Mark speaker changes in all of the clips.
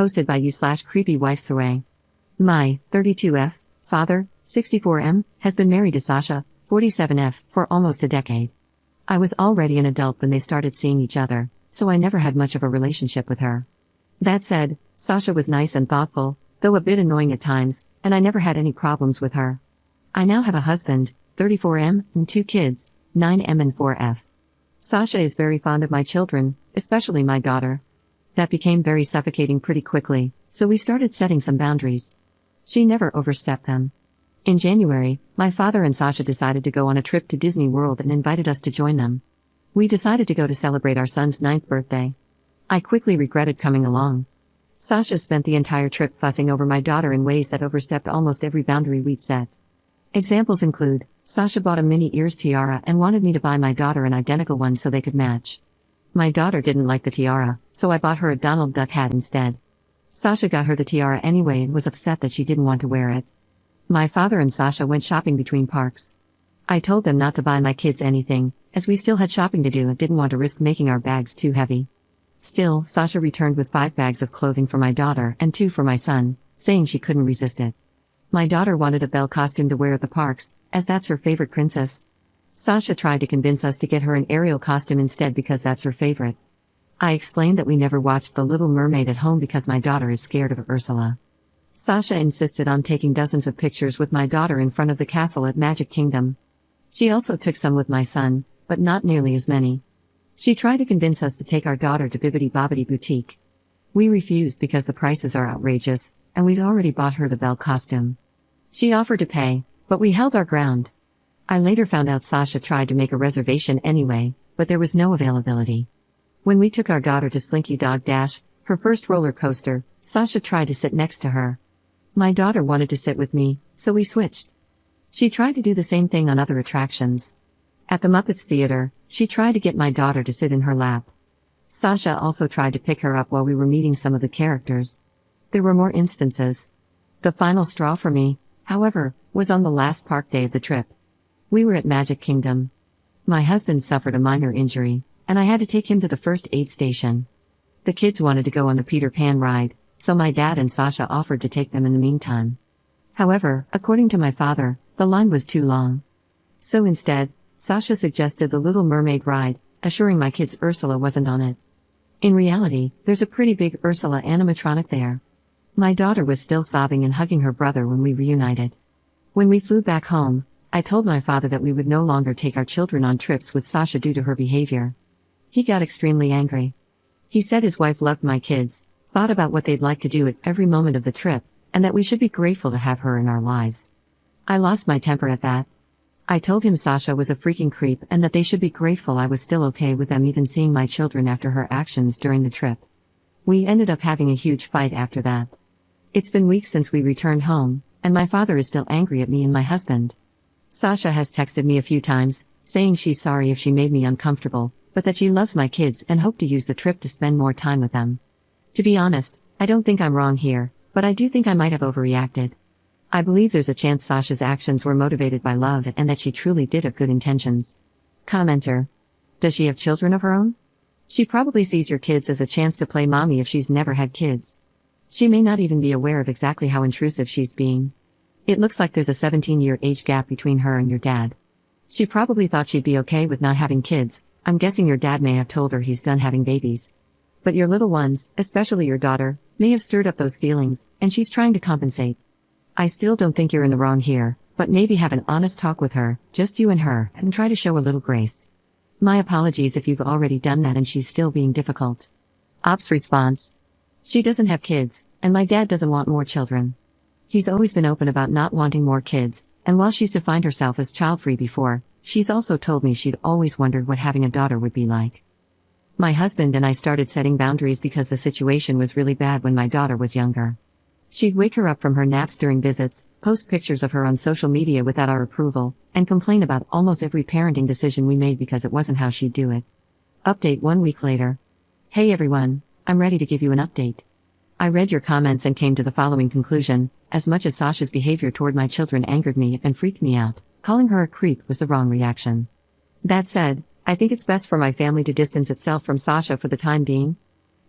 Speaker 1: hosted by you/creepy wife Thray. My 32F father, 64M, has been married to Sasha, 47F, for almost a decade. I was already an adult when they started seeing each other, so I never had much of a relationship with her. That said, Sasha was nice and thoughtful, though a bit annoying at times, and I never had any problems with her. I now have a husband, 34M, and 2 kids, 9M and 4F. Sasha is very fond of my children, especially my daughter. That became very suffocating pretty quickly, so we started setting some boundaries. She never overstepped them. In January, my father and Sasha decided to go on a trip to Disney World and invited us to join them. We decided to go to celebrate our son's 9th birthday. I quickly regretted coming along. Sasha spent the entire trip fussing over my daughter in ways that overstepped almost every boundary we'd set. Examples include, Sasha bought a mini ears tiara and wanted me to buy my daughter an identical one so they could match. My daughter didn't like the tiara, so I bought her a Donald Duck hat instead. Sasha got her the tiara anyway and was upset that she didn't want to wear it. My father and Sasha went shopping between parks. I told them not to buy my kids anything, as we still had shopping to do and didn't want to risk making our bags too heavy. Still, Sasha returned with 5 bags of clothing for my daughter and 2 for my son, saying she couldn't resist it. My daughter wanted a Belle costume to wear at the parks, as that's her favorite princess. Sasha tried to convince us to get her an Ariel costume instead because that's her favorite. I explained that we never watched The Little Mermaid at home because my daughter is scared of Ursula. Sasha insisted on taking dozens of pictures with my daughter in front of the castle at Magic Kingdom. She also took some with my son, but not nearly as many. She tried to convince us to take our daughter to Bibbidi Bobbidi Boutique. We refused because the prices are outrageous, and we'd already bought her the Belle costume. She offered to pay, but we held our ground. I later found out Sasha tried to make a reservation anyway, but there was no availability. When we took our daughter to Slinky Dog Dash, her first roller coaster, Sasha tried to sit next to her. My daughter wanted to sit with me, so we switched. She tried to do the same thing on other attractions. At the Muppets Theater, she tried to get my daughter to sit in her lap. Sasha also tried to pick her up while we were meeting some of the characters. There were more instances. The final straw for me, however, was on the last park day of the trip. We were at Magic Kingdom. My husband suffered a minor injury, and I had to take him to the first aid station. The kids wanted to go on the Peter Pan ride, so my dad and Sasha offered to take them in the meantime. However, according to my father, the line was too long. So instead, Sasha suggested the Little Mermaid ride, assuring my kids Ursula wasn't on it. In reality, there's a pretty big Ursula animatronic there. My daughter was still sobbing and hugging her brother when we reunited. When we flew back home, I told my father that we would no longer take our children on trips with Sasha due to her behavior. He got extremely angry. He said his wife loved my kids, thought about what they'd like to do at every moment of the trip, and that we should be grateful to have her in our lives. I lost my temper at that. I told him Sasha was a freaking creep and that they should be grateful I was still okay with them even seeing my children after her actions during the trip. We ended up having a huge fight after that. It's been weeks since we returned home, and my father is still angry at me and my husband. Sasha has texted me a few times, saying she's sorry if she made me uncomfortable, but that she loves my kids and hoped to use the trip to spend more time with them. To be honest, I don't think I'm wrong here, but I do think I might have overreacted. I believe there's a chance Sasha's actions were motivated by love and that she truly did have good intentions. Commenter. Does she have children of her own? She probably sees your kids as a chance to play mommy if she's never had kids. She may not even be aware of exactly how intrusive she's being. It looks like there's a 17-year age gap between her and your dad. She probably thought she'd be okay with not having kids. I'm guessing your dad may have told her he's done having babies. But your little ones, especially your daughter, may have stirred up those feelings, and she's trying to compensate. I still don't think you're in the wrong here, but maybe have an honest talk with her, just you and her, and try to show a little grace. My apologies if you've already done that and she's still being difficult. Ops response. She doesn't have kids, and my dad doesn't want more children. He's always been open about not wanting more kids, and while she's defined herself as child-free before, she's also told me she'd always wondered what having a daughter would be like. My husband and I started setting boundaries because the situation was really bad when my daughter was younger. She'd wake her up from her naps during visits, post pictures of her on social media without our approval, and complain about almost every parenting decision we made because it wasn't how she'd do it. Update 1 week later. Hey everyone, I'm ready to give you an update. I read your comments and came to the following conclusion: as much as Sasha's behavior toward my children angered me and freaked me out, calling her a creep was the wrong reaction. That said, I think it's best for my family to distance itself from Sasha for the time being.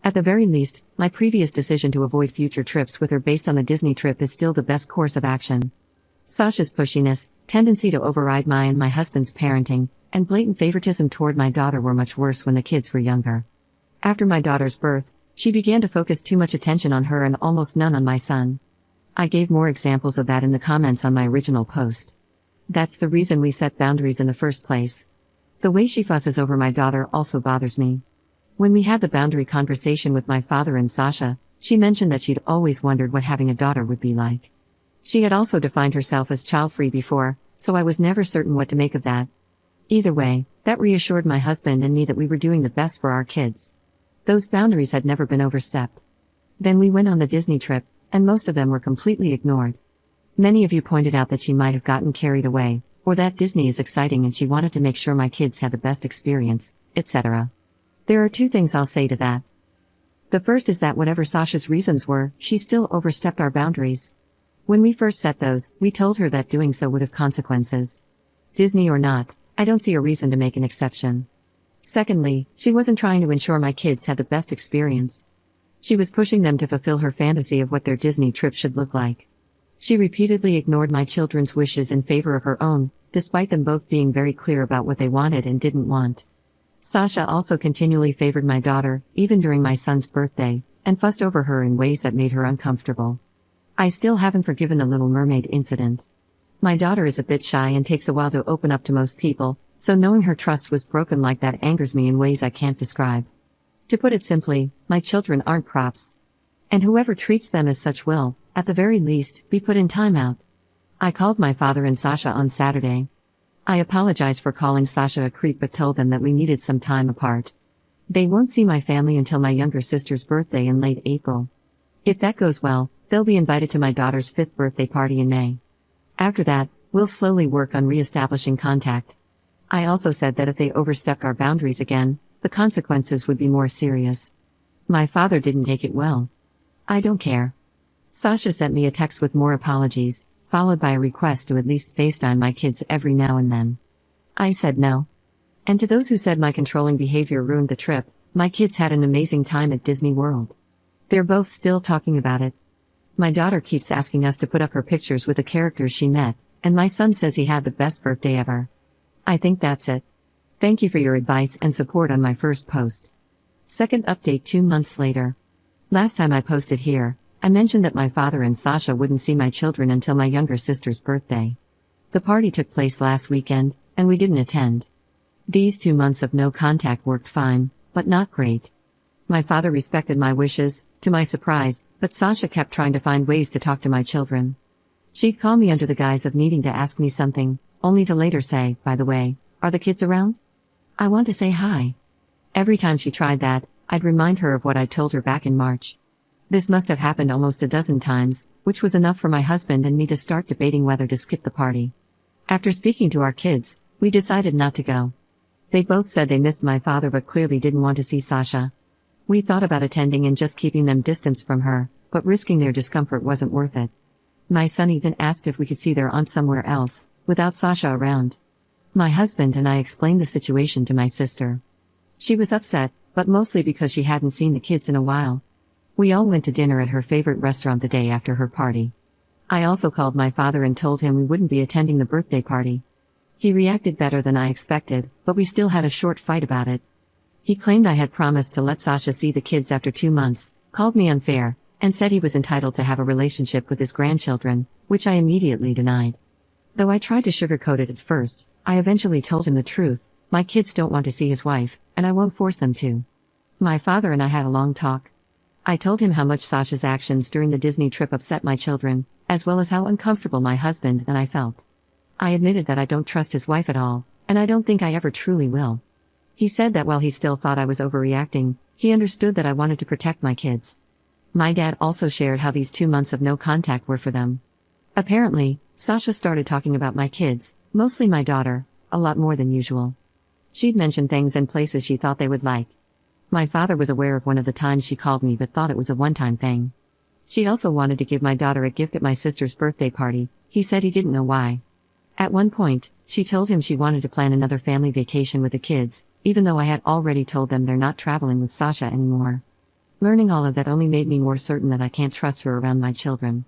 Speaker 1: At the very least, my previous decision to avoid future trips with her based on the Disney trip is still the best course of action. Sasha's pushiness, tendency to override my and my husband's parenting, and blatant favoritism toward my daughter were much worse when the kids were younger. After my daughter's birth, she began to focus too much attention on her and almost none on my son. I gave more examples of that in the comments on my original post. That's the reason we set boundaries in the first place. The way she fusses over my daughter also bothers me. When we had the boundary conversation with my father and Sasha, she mentioned that she'd always wondered what having a daughter would be like. She had also defined herself as child-free before, so I was never certain what to make of that. Either way, that reassured my husband and me that we were doing the best for our kids. Those boundaries had never been overstepped. Then we went on the Disney trip, and most of them were completely ignored. Many of you pointed out that she might have gotten carried away, or that Disney is exciting and she wanted to make sure my kids had the best experience, etc. There are two things I'll say to that. The first is that whatever Sasha's reasons were, she still overstepped our boundaries. When we first set those, we told her that doing so would have consequences. Disney or not, I don't see a reason to make an exception. Secondly, she wasn't trying to ensure my kids had the best experience. She was pushing them to fulfill her fantasy of what their Disney trip should look like. She repeatedly ignored my children's wishes in favor of her own, despite them both being very clear about what they wanted and didn't want. Sasha also continually favored my daughter, even during my son's birthday, and fussed over her in ways that made her uncomfortable. I still haven't forgiven the Little Mermaid incident. My daughter is a bit shy and takes a while to open up to most people, so knowing her trust was broken like that angers me in ways I can't describe. To put it simply, my children aren't props. And whoever treats them as such will, at the very least, be put in timeout. I called my father and Sasha on Saturday. I apologized for calling Sasha a creep but told them that we needed some time apart. They won't see my family until my younger sister's birthday in late April. If that goes well, they'll be invited to my daughter's 5th birthday party in May. After that, we'll slowly work on re-establishing contact. I also said that if they overstepped our boundaries again, the consequences would be more serious. My father didn't take it well. I don't care. Sasha sent me a text with more apologies, followed by a request to at least FaceTime my kids every now and then. I said no. And to those who said my controlling behavior ruined the trip, my kids had an amazing time at Disney World. They're both still talking about it. My daughter keeps asking us to put up her pictures with the characters she met, and my son says he had the best birthday ever. I think that's it. Thank you for your advice and support on my first post. Second update 2 months later. Last time I posted here, I mentioned that my father and Sasha wouldn't see my children until my younger sister's birthday. The party took place last weekend, and we didn't attend. These 2 months of no contact worked fine, but not great. My father respected my wishes, to my surprise, but Sasha kept trying to find ways to talk to my children. She'd call me under the guise of needing to ask me something, only to later say, by the way, are the kids around? I want to say hi. Every time she tried that, I'd remind her of what I'd told her back in March. This must have happened almost a dozen times, which was enough for my husband and me to start debating whether to skip the party. After speaking to our kids, we decided not to go. They both said they missed my father but clearly didn't want to see Sasha. We thought about attending and just keeping them distanced from her, but risking their discomfort wasn't worth it. My son even asked if we could see their aunt somewhere else, without Sasha around. My husband and I explained the situation to my sister. She was upset, but mostly because she hadn't seen the kids in a while. We all went to dinner at her favorite restaurant the day after her party. I also called my father and told him we wouldn't be attending the birthday party. He reacted better than I expected, but we still had a short fight about it. He claimed I had promised to let Sasha see the kids after 2 months, called me unfair, and said he was entitled to have a relationship with his grandchildren, which I immediately denied. Though I tried to sugarcoat it at first, I eventually told him the truth: my kids don't want to see his wife, and I won't force them to. My father and I had a long talk. I told him how much Sasha's actions during the Disney trip upset my children, as well as how uncomfortable my husband and I felt. I admitted that I don't trust his wife at all, and I don't think I ever truly will. He said that while he still thought I was overreacting, he understood that I wanted to protect my kids. My dad also shared how these 2 months of no contact were for them. Apparently, Sasha started talking about my kids, mostly my daughter, a lot more than usual. She'd mention things and places she thought they would like. My father was aware of one of the times she called me but thought it was a one-time thing. She also wanted to give my daughter a gift at my sister's birthday party. He said he didn't know why. At one point, she told him she wanted to plan another family vacation with the kids, even though I had already told them they're not traveling with Sasha anymore. Learning all of that only made me more certain that I can't trust her around my children.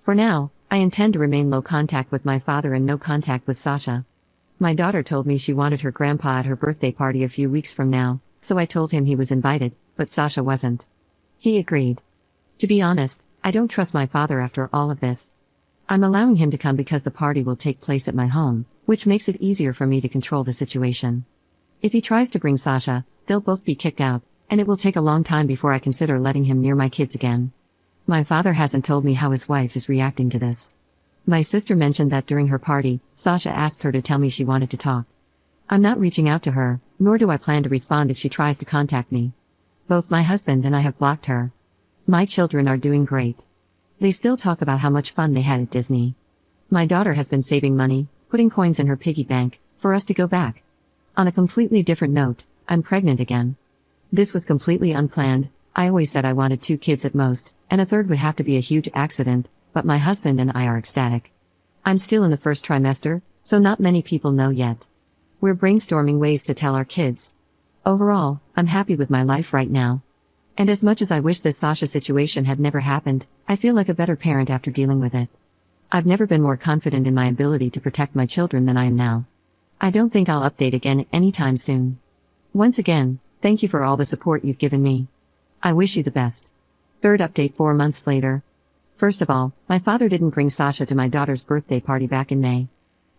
Speaker 1: For now, I intend to remain low contact with my father and no contact with Sasha. My daughter told me she wanted her grandpa at her birthday party a few weeks from now, so I told him he was invited, but Sasha wasn't. He agreed. To be honest, I don't trust my father after all of this. I'm allowing him to come because the party will take place at my home, which makes it easier for me to control the situation. If he tries to bring Sasha, they'll both be kicked out, and it will take a long time before I consider letting him near my kids again. My father hasn't told me how his wife is reacting to this. My sister mentioned that during her party, Sasha asked her to tell me she wanted to talk. I'm not reaching out to her, nor do I plan to respond if she tries to contact me. Both my husband and I have blocked her. My children are doing great. They still talk about how much fun they had at Disney. My daughter has been saving money, putting coins in her piggy bank, for us to go back. On a completely different note, I'm pregnant again. This was completely unplanned. I always said I wanted 2 kids at most, and a third would have to be a huge accident, but my husband and I are ecstatic. I'm still in the first trimester, so not many people know yet. We're brainstorming ways to tell our kids. Overall, I'm happy with my life right now. And as much as I wish this Sasha situation had never happened, I feel like a better parent after dealing with it. I've never been more confident in my ability to protect my children than I am now. I don't think I'll update again anytime soon. Once again, thank you for all the support you've given me. I wish you the best. Third update 4 months later. First of all, my father didn't bring Sasha to my daughter's birthday party back in May.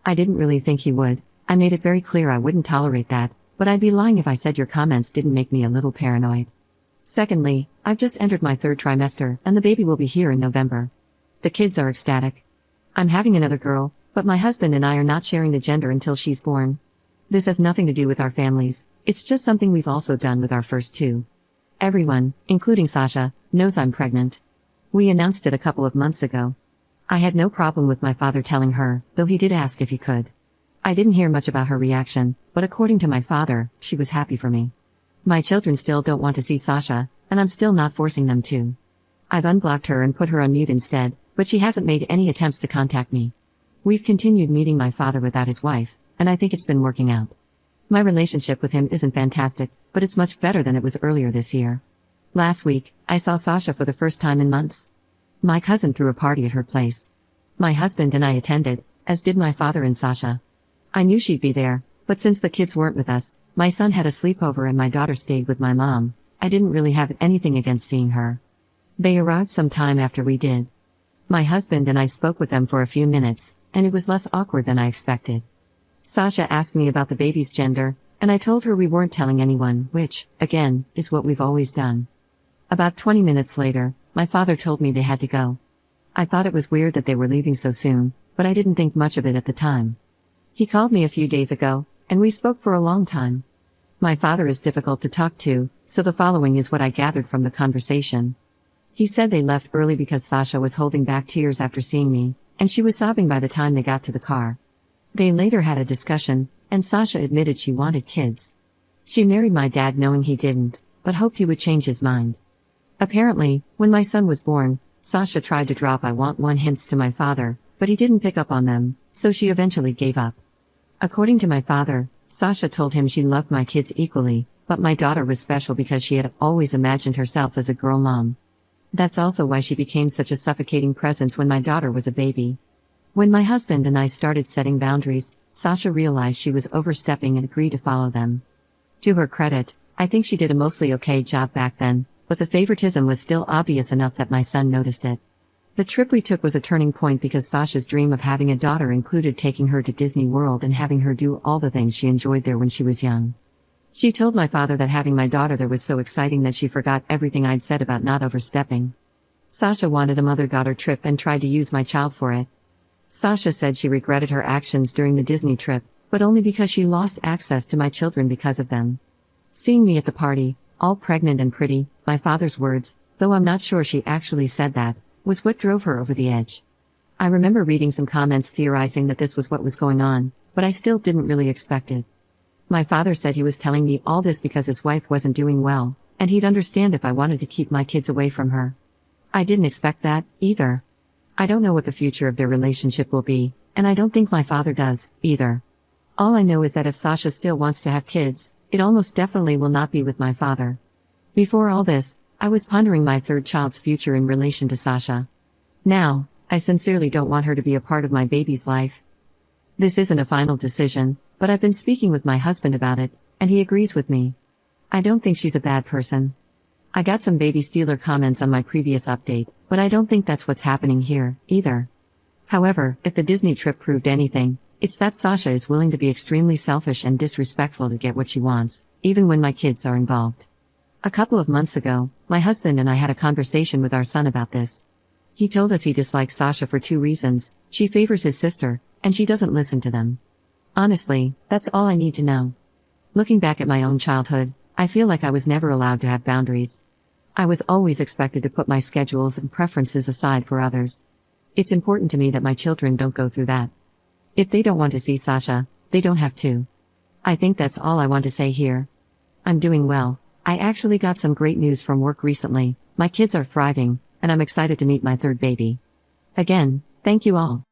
Speaker 1: I didn't really think he would. I made it very clear I wouldn't tolerate that, but I'd be lying if I said your comments didn't make me a little paranoid. Secondly, I've just entered my 3rd trimester, and the baby will be here in November. The kids are ecstatic. I'm having another girl, but my husband and I are not sharing the gender until she's born. This has nothing to do with our families, it's just something we've also done with our first 2. Everyone, including Sasha, knows I'm pregnant. We announced it a couple of months ago. I had no problem with my father telling her, though he did ask if he could. I didn't hear much about her reaction, but according to my father, she was happy for me. My children still don't want to see Sasha, and I'm still not forcing them to. I've unblocked her and put her on mute instead, but she hasn't made any attempts to contact me. We've continued meeting my father without his wife, and I think it's been working out. My relationship with him isn't fantastic, but it's much better than it was earlier this year. Last week, I saw Sasha for the first time in months. My cousin threw a party at her place. My husband and I attended, as did my father and Sasha. I knew she'd be there, but since the kids weren't with us, my son had a sleepover and my daughter stayed with my mom. I didn't really have anything against seeing her. They arrived some time after we did. My husband and I spoke with them for a few minutes, and it was less awkward than I expected. Sasha asked me about the baby's gender, and I told her we weren't telling anyone, which, again, is what we've always done. About 20 minutes later, my father told me they had to go. I thought it was weird that they were leaving so soon, but I didn't think much of it at the time. He called me a few days ago, and we spoke for a long time. My father is difficult to talk to, so the following is what I gathered from the conversation. He said they left early because Sasha was holding back tears after seeing me, and she was sobbing by the time they got to the car. They later had a discussion, and Sasha admitted she wanted kids. She married my dad knowing he didn't, but hoped he would change his mind. Apparently, when my son was born, Sasha tried to drop "I want one" hints to my father, but he didn't pick up on them, so she eventually gave up. According to my father, Sasha told him she loved my kids equally, but my daughter was special because she had always imagined herself as a girl mom. That's also why she became such a suffocating presence when my daughter was a baby. When my husband and I started setting boundaries, Sasha realized she was overstepping and agreed to follow them. To her credit, I think she did a mostly okay job back then, but the favoritism was still obvious enough that my son noticed it. The trip we took was a turning point because Sasha's dream of having a daughter included taking her to Disney World and having her do all the things she enjoyed there when she was young. She told my father that having my daughter there was so exciting that she forgot everything I'd said about not overstepping. Sasha wanted a mother-daughter trip and tried to use my child for it. Sasha said she regretted her actions during the Disney trip, but only because she lost access to my children because of them. Seeing me at the party, all pregnant and pretty, my father's words, though I'm not sure she actually said that, was what drove her over the edge. I remember reading some comments theorizing that this was what was going on, but I still didn't really expect it. My father said he was telling me all this because his wife wasn't doing well, and he'd understand if I wanted to keep my kids away from her. I didn't expect that, either. I don't know what the future of their relationship will be, and I don't think my father does, either. All I know is that if Sasha still wants to have kids, it almost definitely will not be with my father. Before all this, I was pondering my third child's future in relation to Sasha. Now, I sincerely don't want her to be a part of my baby's life. This isn't a final decision, but I've been speaking with my husband about it, and he agrees with me. I don't think she's a bad person. I got some baby stealer comments on my previous update, but I don't think that's what's happening here, either. However, if the Disney trip proved anything, it's that Sasha is willing to be extremely selfish and disrespectful to get what she wants, even when my kids are involved. A couple of months ago, my husband and I had a conversation with our son about this. He told us he dislikes Sasha for 2 reasons: she favors his sister, and she doesn't listen to them. Honestly, that's all I need to know. Looking back at my own childhood, I feel like I was never allowed to have boundaries. I was always expected to put my schedules and preferences aside for others. It's important to me that my children don't go through that. If they don't want to see Sasha, they don't have to. I think that's all I want to say here. I'm doing well. I actually got some great news from work recently. My kids are thriving, and I'm excited to meet my third baby. Again, thank you all.